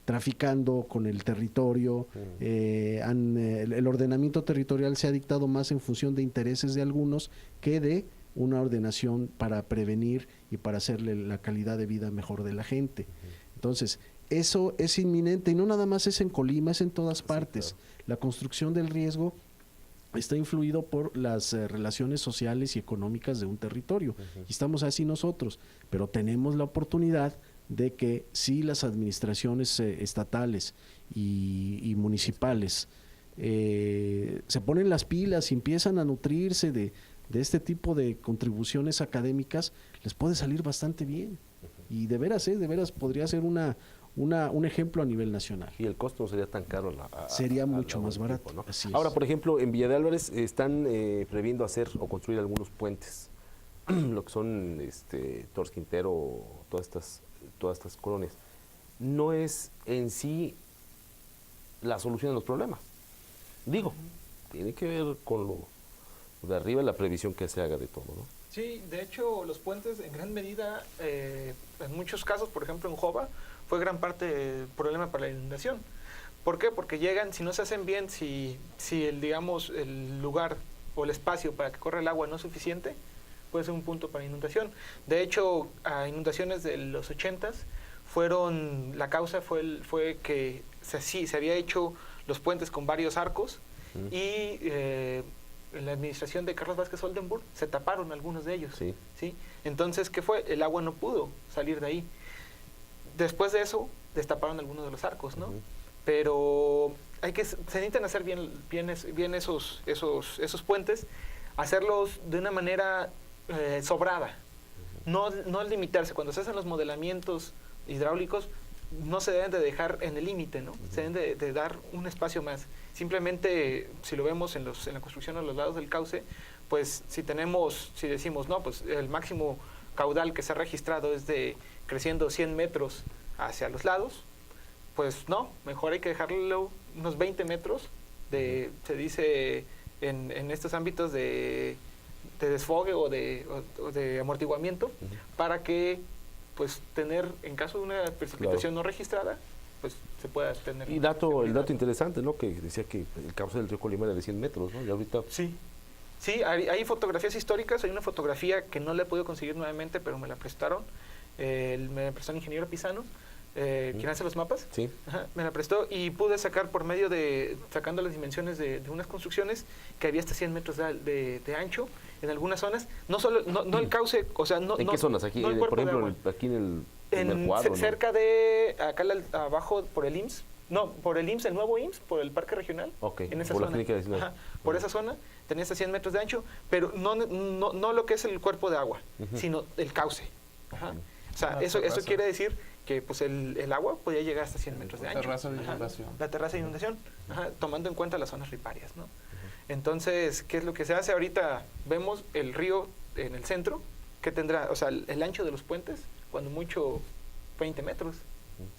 traficando con el territorio. El ordenamiento territorial se ha dictado más en función de intereses de algunos que de una ordenación para prevenir y para hacerle la calidad de vida mejor de la gente. Entonces, eso es inminente, y no nada más es en Colima, es en todas partes. Claro. La construcción del riesgo está influido por las relaciones sociales y económicas de un territorio. Y estamos así nosotros, pero tenemos la oportunidad de que si las administraciones estatales y municipales se ponen las pilas y empiezan a nutrirse de este tipo de contribuciones académicas, les puede salir bastante bien. Y de veras podría ser un ejemplo a nivel nacional. Y el costo no sería tan caro. Sería mucho más barato. Tiempo, ¿no? Así es. Ahora, por ejemplo, en Villa de Álvarez están previendo hacer o construir algunos puentes, lo que son Torres Quintero, todas estas colonias. No es en sí la solución de los problemas. Digo, tiene que ver con lo de arriba, la previsión que se haga de todo, ¿no? Sí, de hecho, los puentes en gran medida, en muchos casos, por ejemplo en Jova, fue gran parte del problema para la inundación. ¿Por qué? Porque llegan, si no se hacen bien, si el lugar o el espacio para que corra el agua no es suficiente, puede ser un punto para inundación. De hecho, a inundaciones de los 80s la causa fue que se había hecho los puentes con varios arcos y en la administración de Carlos Vázquez Oldenburg se taparon algunos de ellos. ¿Sí? Entonces, ¿qué fue? El agua no pudo salir de ahí. Después de eso, destaparon algunos de los arcos, ¿no? Pero se necesitan hacer bien esos puentes, hacerlos de una manera sobrada, no limitarse. Cuando se hacen los modelamientos hidráulicos, no se deben de dejar en el límite, ¿no? Se deben de dar un espacio más. Simplemente, si lo vemos en la construcción a los lados del cauce, pues si decimos, no, pues el máximo caudal que se ha registrado es creciendo 100 metros hacia los lados, pues no, mejor hay que dejarlo unos 20 metros, se dice en estos ámbitos de desfogue o de amortiguamiento, para que pues tener, en caso de una precipitación no registrada, pues se pueda tener. Y el dato interesante, ¿no? Que decía que el cauce del río Colima era de 100 metros, ¿no? Y ahorita... Sí, hay fotografías históricas. Hay una fotografía que no la he podido conseguir nuevamente, pero me la prestaron. Me la prestó el ingeniero Pisano, quien hace los mapas. Sí. Ajá, me la prestó y pude sacar por medio sacando las dimensiones de unas construcciones, que había hasta 100 metros de ancho en algunas zonas. No el cauce, o sea, no. ¿En qué zonas? Aquí, por ejemplo, aquí en el cuadro, cerca de acá abajo por el IMSS. No, por el IMSS, el nuevo IMSS, por el parque regional. Ok, en esa por zona. La clínica de Ajá, por esa zona tenía hasta 100 metros de ancho, pero no lo que es el cuerpo de agua, sino el cauce. Ajá. O sea, eso quiere decir que pues el agua podía llegar hasta 100 metros de ancho. Terraza de Ajá, inundación. la terraza de inundación, ajá, tomando en cuenta las zonas riparias, ¿no? Entonces, ¿qué es lo que se hace ahorita? Vemos el río en el centro, que tendrá, o sea, el ancho de los puentes, cuando mucho 20 metros,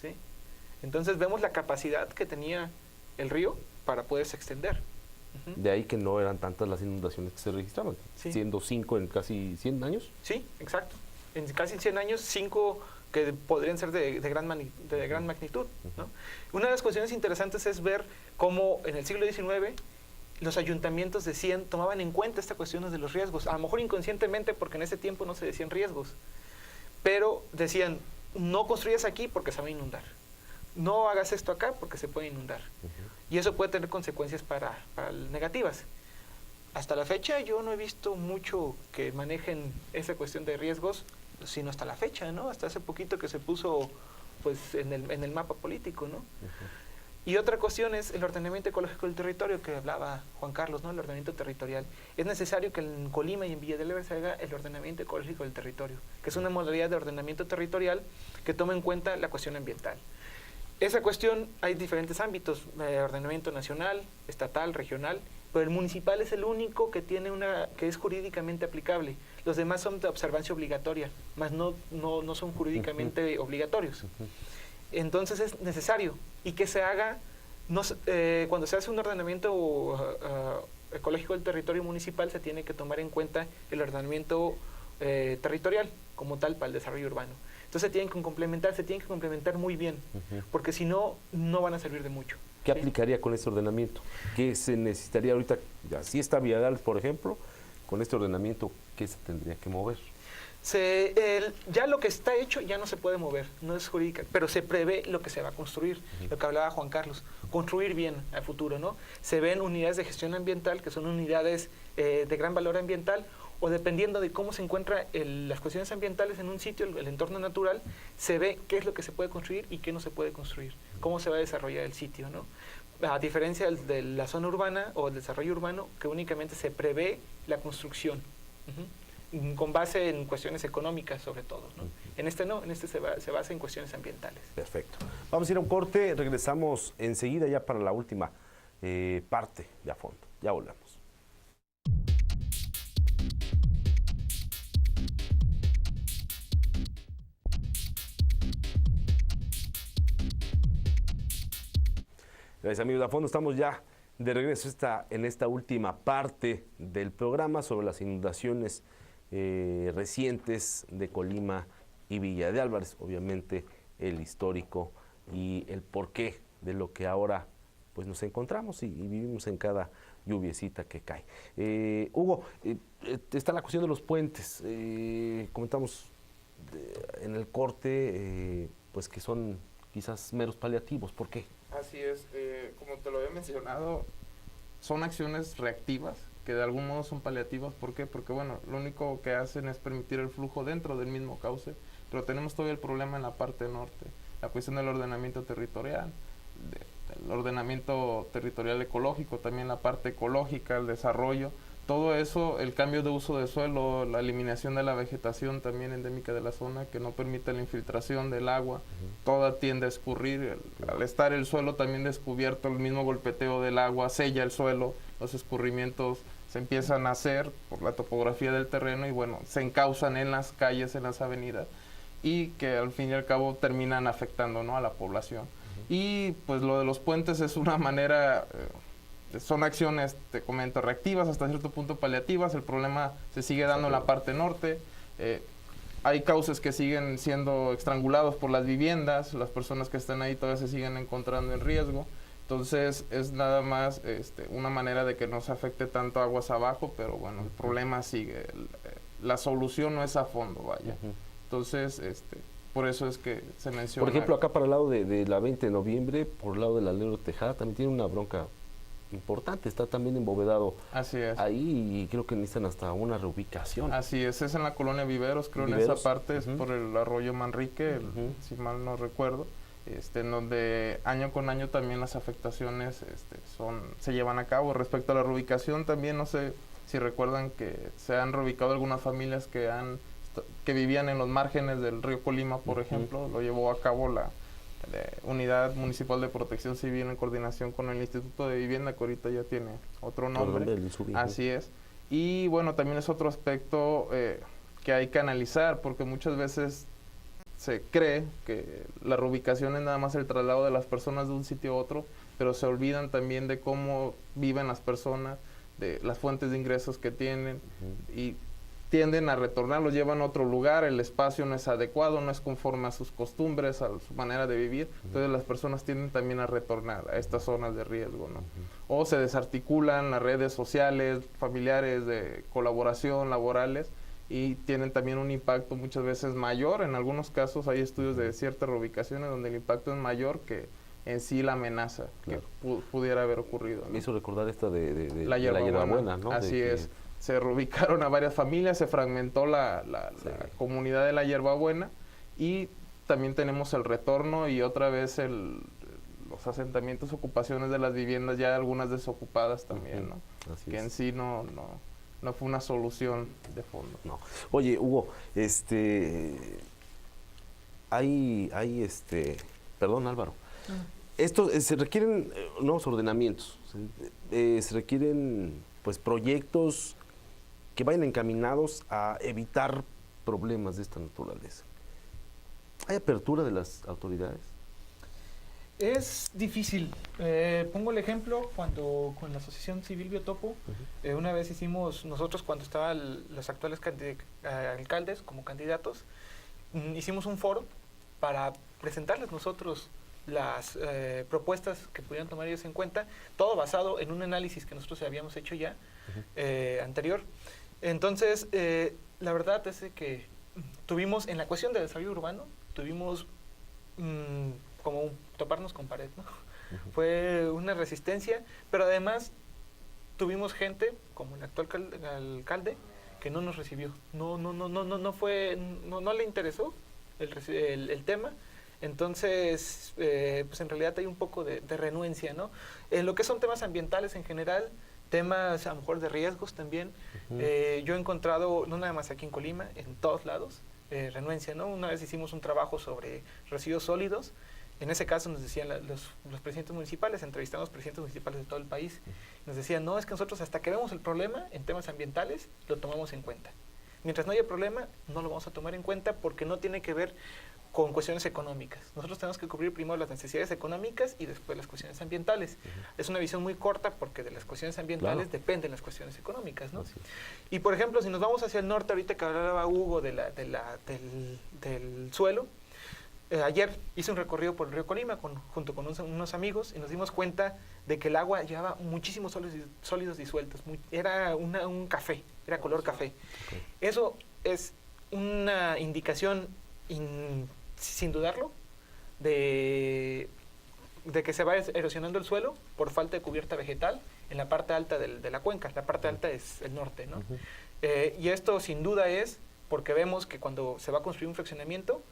¿sí? Entonces vemos la capacidad que tenía el río para poderse extender. De ahí que no eran tantas las inundaciones que se registraban, Sí. siendo 5 en casi 100 años. Sí, exacto. En casi 100 años, 5 que podrían ser de gran magnitud, ¿no? Una de las cuestiones interesantes es ver cómo en el siglo XIX los ayuntamientos decían, tomaban en cuenta esta cuestión de los riesgos, a lo mejor inconscientemente porque en ese tiempo no se decían riesgos, pero decían, no construyas aquí porque se va a inundar, no hagas esto acá porque se puede inundar. Y eso puede tener consecuencias para negativas. Hasta la fecha yo no he visto mucho que manejen esa cuestión de riesgos, sino hasta la fecha, ¿no? Hasta hace poquito que se puso pues en el mapa político, ¿no? Y otra cuestión es el ordenamiento ecológico del territorio que hablaba Juan Carlos, ¿no? El ordenamiento territorial. Es necesario que en Colima y en Villa del Libre se haga el ordenamiento ecológico del territorio, que es una modalidad de ordenamiento territorial que toma en cuenta la cuestión ambiental. Esa cuestión hay diferentes ámbitos, ordenamiento nacional, estatal, regional, pero el municipal es el único que tiene que es jurídicamente aplicable. Los demás son de observancia obligatoria, más no son jurídicamente obligatorios. Entonces es necesario y que se haga, cuando se hace un ordenamiento ecológico del territorio municipal, se tiene que tomar en cuenta el ordenamiento territorial como tal para el desarrollo urbano. Entonces se tienen que complementar muy bien, porque si no, no van a servir de mucho. ¿Qué aplicaría con este ordenamiento? ¿Qué se necesitaría ahorita? Así está Viadal, por ejemplo, con este ordenamiento, ¿qué se tendría que mover? Ya lo que está hecho ya no se puede mover, no es jurídica, pero se prevé lo que se va a construir, lo que hablaba Juan Carlos, construir bien al futuro, ¿no? Se ven unidades de gestión ambiental, que son unidades de gran valor ambiental, o dependiendo de cómo se encuentran las cuestiones ambientales en un sitio, el entorno natural, se ve qué es lo que se puede construir y qué no se puede construir, cómo se va a desarrollar el sitio, ¿no? A diferencia de la zona urbana o el desarrollo urbano, que únicamente se prevé la construcción, con base en cuestiones económicas sobre todo, ¿no? En este no, en este se basa en cuestiones ambientales. Perfecto. Vamos a ir a un corte, regresamos enseguida ya para la última parte de A Fondo. Ya volvemos. Gracias, amigos de A Fondo. Estamos ya de regreso en esta última parte del programa sobre las inundaciones recientes de Colima y Villa de Álvarez. Obviamente el histórico y el porqué de lo que ahora pues nos encontramos y vivimos en cada lluviecita que cae. Hugo, está la cuestión de los puentes. Comentamos en el corte pues que son quizás meros paliativos. ¿Por qué? Así es, como te lo había mencionado, son acciones reactivas que de algún modo son paliativas. ¿Por qué? Porque bueno, lo único que hacen es permitir el flujo dentro del mismo cauce, pero tenemos todavía el problema en la parte norte, la cuestión del ordenamiento territorial, del ordenamiento territorial ecológico, también la parte ecológica, el desarrollo, todo eso, el cambio de uso de suelo, la eliminación de la vegetación también endémica de la zona que no permite la infiltración del agua, toda tiende a escurrir, al estar el suelo también descubierto, el mismo golpeteo del agua sella el suelo, los escurrimientos se empiezan a hacer por la topografía del terreno y bueno, se encausan en las calles, en las avenidas y que al fin y al cabo terminan afectando, ¿no?, a la población. Y pues lo de los puentes es una manera... son acciones, te comento, reactivas, hasta cierto punto paliativas. El problema se sigue dando en la parte norte. Hay cauces que siguen siendo estrangulados por las viviendas. Las personas que están ahí todavía se siguen encontrando en riesgo. Entonces, es nada más una manera de que no se afecte tanto aguas abajo, pero bueno, el problema sigue. La solución no es a fondo, vaya. Entonces, por eso es que se menciona... Por ejemplo, acá para el lado de la 20 de noviembre, por el lado del alero Tejada, también tiene una bronca importante, está también embovedado. Así es. Ahí y creo que necesitan hasta una reubicación. Así es en la colonia Viveros, creo. ¿Viveros? En esa parte es por el arroyo Manrique, si mal no recuerdo, en donde año con año también las afectaciones se llevan a cabo. Respecto a la reubicación también, no sé si recuerdan que se han reubicado algunas familias que han que vivían en los márgenes del río Colima, por ejemplo. Lo llevó a cabo la Unidad Municipal de Protección Civil en coordinación con el Instituto de Vivienda, que ahorita ya tiene otro nombre. Así es. Y bueno, también es otro aspecto que hay que analizar, porque muchas veces se cree que la reubicación es nada más el traslado de las personas de un sitio a otro, pero se olvidan también de cómo viven las personas, de las fuentes de ingresos que tienen, y tienden a retornar, los llevan a otro lugar, el espacio no es adecuado, no es conforme a sus costumbres, a su manera de vivir, entonces las personas tienden también a retornar a estas zonas de riesgo, ¿no? O se desarticulan las redes sociales, familiares, de colaboración, laborales, y tienen también un impacto muchas veces mayor. En algunos casos hay estudios de ciertas reubicaciones donde el impacto es mayor que en sí la amenaza que pudiera haber ocurrido, ¿no? Me hizo recordar esta de la hierbabuena, ¿no? Así es. Se reubicaron a varias familias, se fragmentó la comunidad de la hierbabuena, y también tenemos el retorno y otra vez los asentamientos, ocupaciones de las viviendas, ya algunas desocupadas también, ¿no? Que en sí no fue una solución de fondo. No. Oye, Hugo, perdón, Álvaro. Se requieren nuevos ordenamientos, se requieren pues proyectos que vayan encaminados a evitar problemas de esta naturaleza. ¿Hay apertura de las autoridades? Es difícil. Pongo el ejemplo cuando con la Asociación Civil Biotopo, una vez hicimos, nosotros cuando estaban los actuales alcaldes como candidatos, hicimos un foro para presentarles nosotros las propuestas que pudieran tomar ellos en cuenta, todo basado en un análisis que nosotros habíamos hecho ya anterior. Entonces, la verdad es que tuvimos, en la cuestión del desarrollo urbano, tuvimos como toparnos con pared, ¿no? Fue una resistencia, pero además tuvimos gente, como el actual alcalde, que no nos recibió. No le interesó el tema. Entonces, pues en realidad hay un poco de renuencia, ¿no? En lo que son temas ambientales en general, temas a lo mejor de riesgos también. Yo he encontrado, no nada más aquí en Colima, en todos lados, renuencia, ¿no? Una vez hicimos un trabajo sobre residuos sólidos. En ese caso nos decían los presidentes municipales, entrevistamos presidentes municipales de todo el país, nos decían, no, es que nosotros hasta que vemos el problema en temas ambientales, lo tomamos en cuenta. Mientras no haya problema, no lo vamos a tomar en cuenta porque no tiene que ver con cuestiones económicas. Nosotros tenemos que cubrir primero las necesidades económicas y después las cuestiones ambientales. Es una visión muy corta porque de las cuestiones ambientales dependen las cuestiones económicas, ¿no? Y por ejemplo, si nos vamos hacia el norte, ahorita que hablaba Hugo del suelo, ayer hice un recorrido por el río Colima junto con unos amigos y nos dimos cuenta de que el agua llevaba muchísimos sólidos disueltos. Era un café, era color café. Eso es una indicación, sin dudarlo, de que se va erosionando el suelo por falta de cubierta vegetal en la parte alta de la cuenca. La parte alta es el norte, ¿no? Y esto sin duda es porque vemos que cuando se va a construir un fraccionamiento,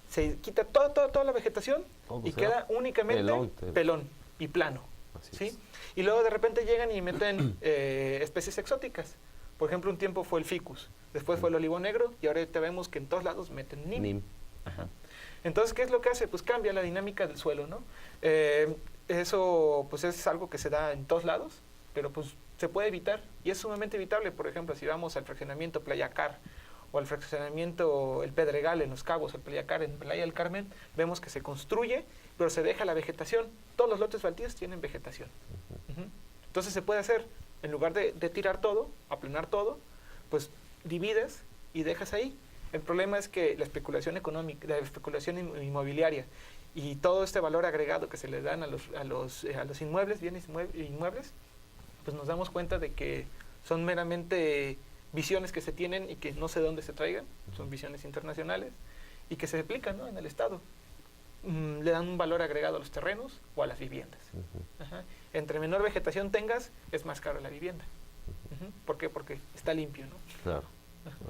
se quita toda la vegetación y queda únicamente pelón y plano. ¿Sí? Y luego de repente llegan y meten especies exóticas. Por ejemplo, un tiempo fue el ficus, después fue el olivo negro y ahora vemos que en todos lados meten nim. Entonces, ¿qué es lo que hace? Pues cambia la dinámica del suelo, ¿no? Eso pues es algo que se da en todos lados, pero pues se puede evitar y es sumamente evitable. Por ejemplo, si vamos al fraccionamiento Playa Car o al fraccionamiento El Pedregal en Los Cabos, el Playa Car en Playa del Carmen, vemos que se construye, pero se deja la vegetación. Todos los lotes baldíos tienen vegetación. Entonces se puede hacer, en lugar de tirar todo, aplanar todo, pues divides y dejas ahí. El problema es que la especulación económica, la especulación inmobiliaria y todo este valor agregado que se le dan a los inmuebles, bienes inmuebles, pues nos damos cuenta de que son meramente visiones que se tienen y que no sé de dónde se traigan, son visiones internacionales y que se aplican, ¿no?, en el Estado. Le dan un valor agregado a los terrenos o a las viviendas. Entre menor vegetación tengas, es más caro la vivienda. ¿Por qué? Porque está limpio, ¿no? Claro.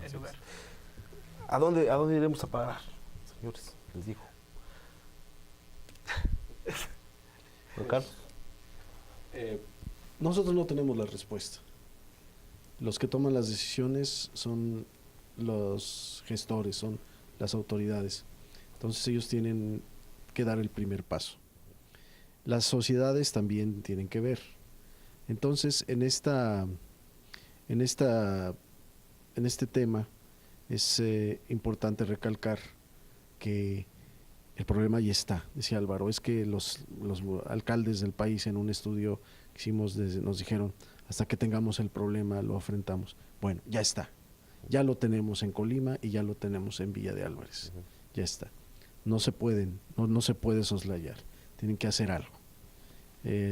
El lugar. ¿A dónde iremos a parar, señores? Les digo. ¿Don Carlos? Nosotros no tenemos la respuesta. Los que toman las decisiones son los gestores, son las autoridades. Entonces ellos tienen que dar el primer paso. Las sociedades también tienen que ver. Entonces, en este tema es importante recalcar que el problema ya está, decía Álvaro, es que los alcaldes del país en un estudio que hicimos nos dijeron, hasta que tengamos el problema lo afrontamos. Bueno, ya está, ya lo tenemos en Colima y ya lo tenemos en Villa de Álvarez, ya está. No se puede soslayar, tienen que hacer algo.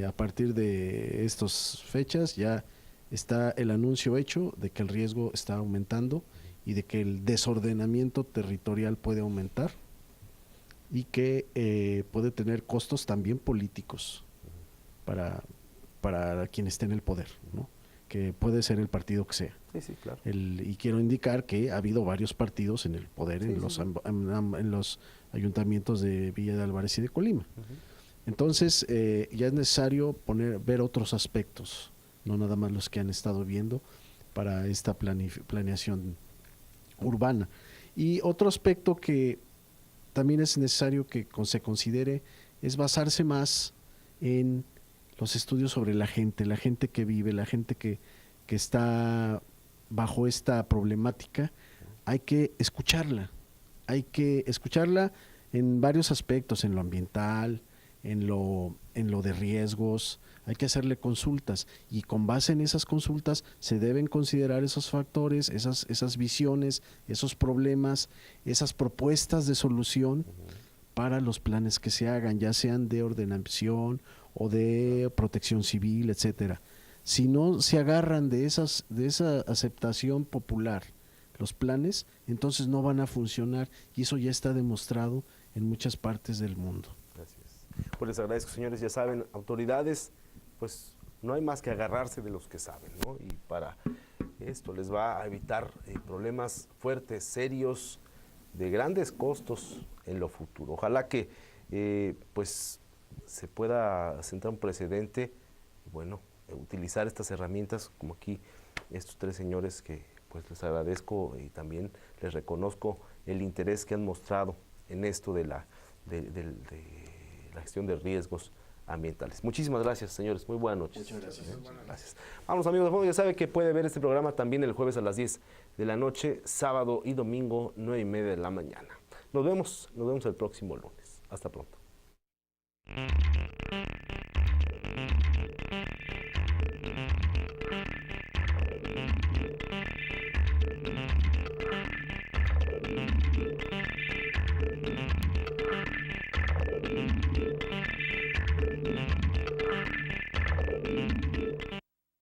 A partir de estas fechas ya está el anuncio hecho de que el riesgo está aumentando y de que el desordenamiento territorial puede aumentar y que puede tener costos también políticos para quien esté en el poder, ¿no? Que puede ser el partido que sea. Sí, sí, claro. Y quiero indicar que ha habido varios partidos en el poder en los ayuntamientos de Villa de Álvarez y de Colima. Entonces, ya es necesario ver otros aspectos, no nada más los que han estado viendo para esta planeación urbana. Y otro aspecto que también es necesario que se considere es basarse más en los estudios sobre la gente que vive, la gente que está bajo esta problemática. Hay que escucharla en varios aspectos, en lo ambiental, en lo de riesgos. Hay que hacerle consultas y con base en esas consultas se deben considerar esos factores, esas visiones, esos problemas, esas propuestas de solución para los planes que se hagan, ya sean de ordenación o de protección civil, etcétera. Si no se agarran de esa aceptación popular los planes, entonces no van a funcionar y eso ya está demostrado en muchas partes del mundo. Gracias. Pues les agradezco, señores. Ya saben, autoridades, pues no hay más que agarrarse de los que saben, ¿no? Y para esto les va a evitar problemas fuertes, serios, de grandes costos en lo futuro. Ojalá que pues se pueda sentar un precedente y bueno, utilizar estas herramientas como aquí estos tres señores que pues les agradezco y también les reconozco el interés que han mostrado en esto de la gestión de riesgos ambientales. Muchísimas gracias, señores. Muy buenas noches. Muchas gracias. Gracias. Vamos, amigos de fondo, ya sabe que puede ver este programa también el jueves a las 10 de la noche, sábado y domingo 9:30 de la mañana. Nos vemos el próximo lunes. Hasta pronto.